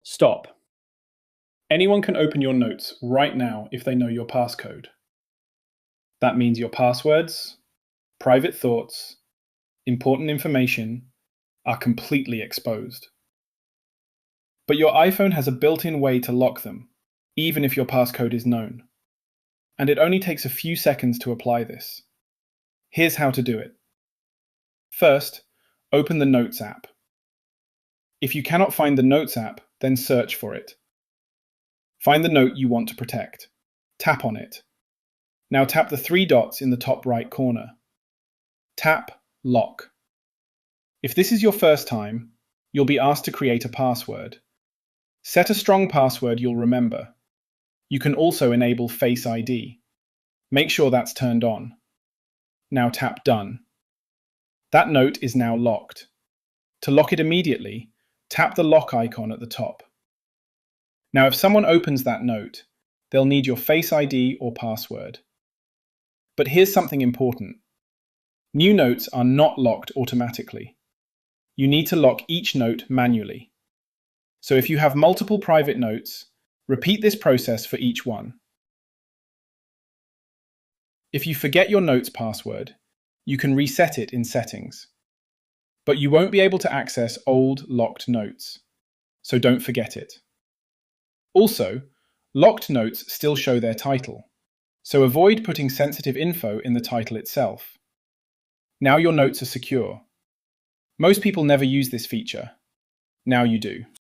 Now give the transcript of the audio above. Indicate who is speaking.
Speaker 1: Stop. Anyone can open your notes right now if they know your passcode. That means your passwords, private thoughts, important information are completely exposed. But your iPhone has a built-in way to lock them, even if your passcode is known. And it only takes a few seconds to apply this. Here's how to do it. First, open the Notes app. If you cannot find the Notes app, then search for it. Find the note you want to protect. Tap on it. Now tap the three dots in the top right corner. Tap Lock. If this is your first time, you'll be asked to create a password. Set a strong password you'll remember. You can also enable Face ID. Make sure that's turned on. Now tap Done. That note is now locked. To lock it immediately, tap the lock icon at the top. Now if someone opens that note, they'll need your Face ID or password. But here's something important. New notes are not locked automatically. You need to lock each note manually. So if you have multiple private notes, repeat this process for each one. If you forget your notes password, you can reset it in Settings. But you won't be able to access old locked notes, so don't forget it. Also, locked notes still show their title, so avoid putting sensitive info in the title itself. Now your notes are secure. Most people never use this feature. Now you do.